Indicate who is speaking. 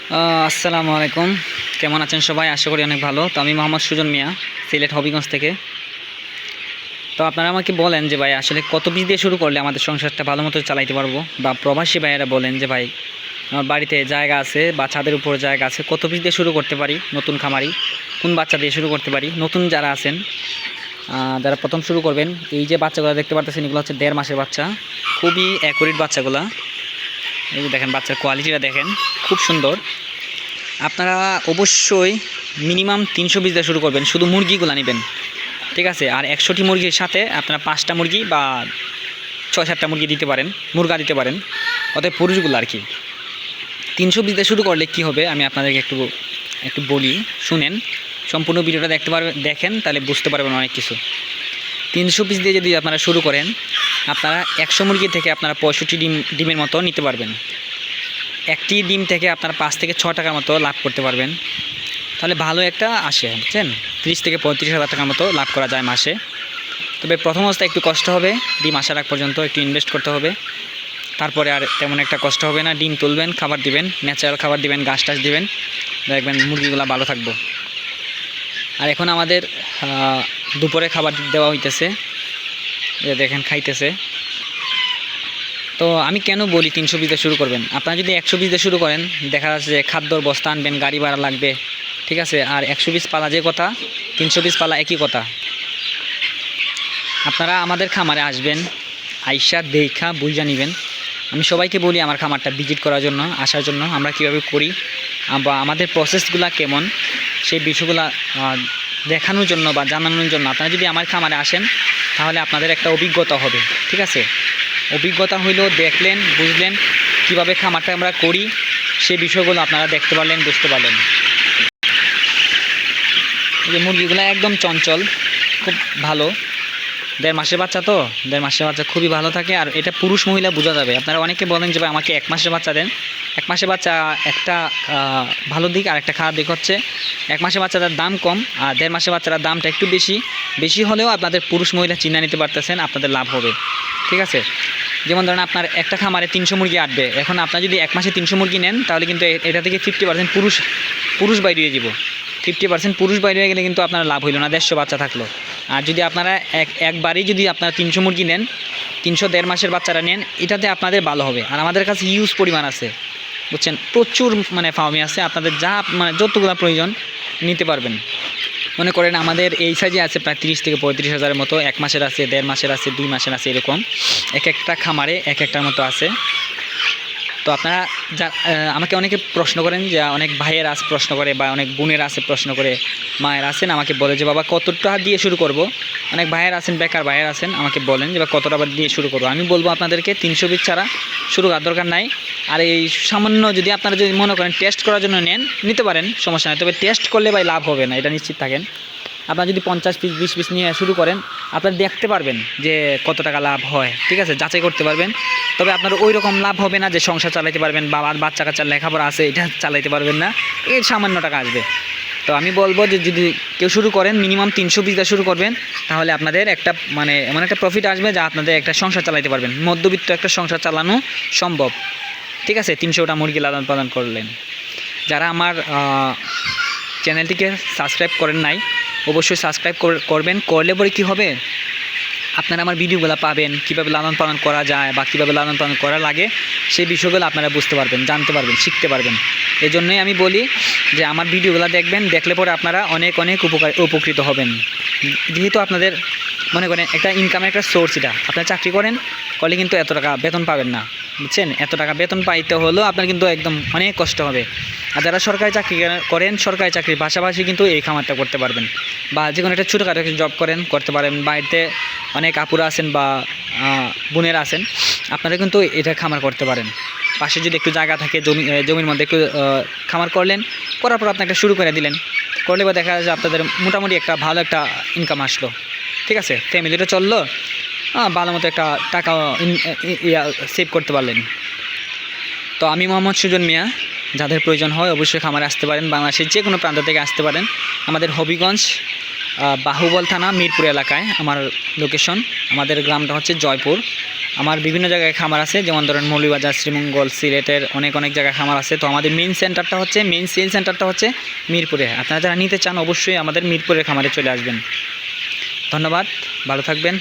Speaker 1: আসসালামু আলাইকুম। কেমন আছেন সবাই? আশা করি অনেক ভালো। তো আমি মোহাম্মদ সুজন মিয়া, সিলেট হবিগঞ্জ থেকে। তো আপনারা আমাকে বলেন যে ভাই আসলে কত বীজ দিয়ে শুরু করলে আমাদের সংসারটা ভালো মতো চালাইতে পারবো, বা প্রবাসী ভাইয়েরা বলেন যে ভাই আমার বাড়িতে জায়গা আছে বা ছাদের উপর জায়গা আছে, কত বীজ দিয়ে শুরু করতে পারি, নতুন খামারি কোন বাচ্চা দিয়ে শুরু করতে পারি। নতুন যারা আছেন, যারা প্রথম শুরু করবেন, এই যে বাচ্চাগুলো দেখতে পারতেছেন এগুলো হচ্ছে 1.5 মাসের বাচ্চা, খুবই অ্যাকুরেট বাচ্চাগুলা। এই যে দেখেন বাচ্চার কোয়ালিটিটা দেখেন, খুব সুন্দর। আপনারা অবশ্যই মিনিমাম 300 পিস দিয়ে শুরু করবেন, শুধু মুরগিগুলো নেবেন, ঠিক আছে? আর 100টি মুরগির সাথে আপনারা 5টা মুরগি বা 6-7টা মুরগি দিতে পারেন, মুরগা দিতে পারেন, অতএব পুরুষগুলো আর কি। 300 পিস দিয়ে শুরু করলে কি হবে আমি আপনাদেরকে একটু একটু বলি, শুনেন। সম্পূর্ণ ভিডিওটা দেখেন, তাহলে বুঝতে পারবেন অনেক কিছু। 300 পিস দিয়ে যদি আপনারা শুরু করেন, আপনারা 100 মুরগি থেকে আপনারা 65 ডিমের মতো নিতে পারবেন। একটি ডিম থেকে আপনারা 5 থেকে 6 টাকার মতো লাভ করতে পারবেন। তাহলে ভালো একটা আসে, বুঝছেন? 30 থেকে 35,000 টাকার মতো লাভ করা যায় মাসে। তবে প্রথম অবস্থায় একটু কষ্ট হবে, ডিম আসার আগ পর্যন্ত একটু ইনভেস্ট করতে হবে। তারপরে আর তেমন একটা কষ্ট হবে না। ডিম তুলবেন, খাবার দিবেন, ন্যাচারাল খাবার দিবেন, ঘাস টাস দিবেন, দেখবেন মুরগিগুলো ভালো থাকবো। আর এখন আমাদের দুপুরে খাবার দেওয়া হইতেছে, দেখেন খাইতেছে। তো আমি কেন বলি 300 পিস দিয়ে শুরু করবেন? আপনারা যদি 100 পিস দিয়ে শুরু করেন, দেখা যাচ্ছে যে খাদ্যর বস্তা আনবেন, গাড়ি ভাড়া লাগবে, ঠিক আছে? আর 100 পিস পালা যে কথা, 300 পিস পালা একই কথা। আপনারা আমাদের খামারে আসবেন, আইসা দেখা বুঝা নেবেন। আমি সবাইকে বলি আমার খামারটা ভিজিট করার জন্য, আসার জন্য, আমরা কীভাবে করি বা আমাদের প্রসেসগুলো কেমন, সেই বিষয়গুলো দেখানোর জন্য বা জানানোর জন্য। আপনারা যদি আমার খামারে আসেন তাহলে আপনাদের একটা অভিজ্ঞতা হবে, ঠিক আছে? অভিজ্ঞতা হইলেও দেখলেন, বুঝলেন কিভাবে খামারটা আমরা করি, সেই বিষয়গুলো আপনারা দেখতে পারলেন, বুঝতে পারলেন। এই যে মুরগিগুলো একদম চঞ্চল, খুব ভালো। 1.5 মাসের বাচ্চা, তো 1.5 মাসের বাচ্চা খুবই ভালো থাকে। আর এটা পুরুষ মহিলা বোঝা যাবে। আপনারা অনেকে বলেন যে ভাই আমাকে 1 মাসের বাচ্চা দেন। 1 মাসের বাচ্চা একটা ভালো দিক, আর একটা খারাপ দিক হচ্ছে 1 মাসের বাচ্চাটার দাম কম, আর 1.5 মাসের বাচ্চাটার দামটা একটু বেশি। বেশি হলেও আপনাদের পুরুষ মহিলা চিন্তা নিতে পারতেছেন, আপনাদের লাভ হবে, ঠিক আছে? যেমন ধরেন আপনার একটা খামারে 300 মুরগি আটবে, এখন আপনার যদি 1 মাসে 300 মুরগি নেন, তাহলে কিন্তু এটা থেকে 50% পুরুষ বাইরে হয়ে যাব। 50% পুরুষ বাইরে হয়ে গেলে কিন্তু আপনার লাভ হইল না, 150 বাচ্চা থাকলো। আর যদি আপনারা একবারেই যদি আপনারা 300 মুরগি নেন, 300 1.5 মাসের বাচ্চারা নেন, এটাতে আপনাদের ভালো হবে। আর আমাদের কাছে হিউজ পরিমাণ আছে, বুঝছেন? প্রচুর ফার্মে আছে, আপনাদের যা যতগুলো প্রয়োজন নিতে পারবেন। মনে করেন আমাদের এই সাইজে আছে প্রায় 30 থেকে 35,000-এর মতো। 1 মাসের আছে, 1.5 মাসের আছে, 2 মাসের আছে, এরকম এক একটা খামারে এক একটার মতো আছে। তো আপনারা আমাকে অনেকে প্রশ্ন করেন, যে অনেক ভাইয়ের আছে প্রশ্ন করে, বা অনেক বোনের আছে প্রশ্ন করে, মায়ের আছেন আমাকে বলে যে বাবা কত টাকা দিয়ে শুরু করব। অনেক ভাইয়ের আছেন, বেকার ভাইয়ের আছেন, আমাকে বলেন যে বা কত টাকা দিয়ে শুরু করবো। আমি বলবো আপনাদেরকে 300 পিস ছাড়া শুরু করার দরকার নাই। আর এই সামান্য যদি আপনারা যদি মনে করেন টেস্ট করার জন্য নেন, নিতে পারেন, সমস্যা নেই। তবে টেস্ট করলে ভাই লাভ হবে না, এটা নিশ্চিত থাকেন। আপনারা যদি 50 পিস 20 পিস নিয়ে শুরু করেন, আপনারা দেখতে পারবেন যে কত টাকা লাভ হয়, ঠিক আছে? যাচাই করতে পারবেন। তবে আপনার ওই রকম লাভ হবে না যে সংসার চালাইতে পারবেন, বা বাচ্চা কাচ্চার লেখাপড়া আছে এটা চালাইতে পারবেন না, এই সামান্য টাকা আসবে। তো আমি বলবো যে যদি কেউ শুরু করেন, মিনিমাম 300 পিস দিয়ে শুরু করবেন, তাহলে আপনাদের একটা এমন একটা প্রফিট আসবে যা আপনাদের একটা সংসার চালাইতে পারবেন। মধ্যবিত্ত একটা সংসার চালানো সম্ভব, ঠিক আছে? 300টা মুরগি লালন পালন করলেন। যারা আমার চ্যানেলটিকে সাবস্ক্রাইব করেন নাই, অবশ্যই সাবস্ক্রাইব করবেন। করলে পরে কী হবে, আপনারা আমার ভিডিওগুলো পাবেন, কীভাবে লালন পালন করা যায় বা কীভাবে লালন পালন করা লাগে, সেই বিষয়গুলো আপনারা বুঝতে পারবেন, জানতে পারবেন, শিখতে পারবেন। এই জন্যই আমি বলি যে আমার ভিডিওগুলো দেখবেন, দেখলে পরে আপনারা অনেক উপকৃত হবেন। যেহেতু আপনাদের মনে করেন একটা ইনকামের একটা সোর্স, এটা আপনারা চাকরি করলে কিন্তু এত টাকা বেতন পাবেন না, বুঝছেন? এত টাকা বেতন পাইতে হলেও আপনার কিন্তু একদম অনেক কষ্ট হবে। আর যারা সরকারি চাকরি করেন, সরকারি চাকরির পাশাপাশি কিন্তু এই খামারটা করতে পারবেন, বা যে কোনো একটা ছোটোখাটো জব করতে পারেন। বাড়িতে অনেক আপুরা আছেন বা বোনেরা আছেন, আপনারা কিন্তু এটা খামার করতে পারেন। পাশে যদি একটু জায়গা থাকে, জমির মধ্যে একটু খামার করার পর আপনি একটা শুরু করে দিলেন, করলে বা দেখা যায় যে আপনাদের মোটামুটি একটা ভালো একটা ইনকাম আসলো, ঠিক আছে? ফ্যামিলিটা চললো, ভালো মতো একটা টাকা সেভ করতে পারলেন। তো আমি মোহাম্মদ সুজন মিয়া, যাদের প্রয়োজন হয় অবশ্যই খামারে আসতে পারেন। বাংলাদেশের যে কোনো প্রান্ত থেকে আসতে পারেন। আমাদের হবিগঞ্জ বাহুবল থানা মিরপুর এলাকায় আমার লোকেশন। আমাদের গ্রামটা হচ্ছে জয়পুর। আমার বিভিন্ন জায়গায় খামার আছে, যেমন ধরেন মৌলভীবাজার, শ্রীমঙ্গল, সিলেটের অনেক জায়গায় খামার আছে। তো আমাদের মেইন সেল সেন্টারটা হচ্ছে মিরপুরে। আপনারা যারা নিতে চান অবশ্যই আমাদের মিরপুরের খামারে চলে আসবেন। ধন্যবাদ, ভালো থাকবেন।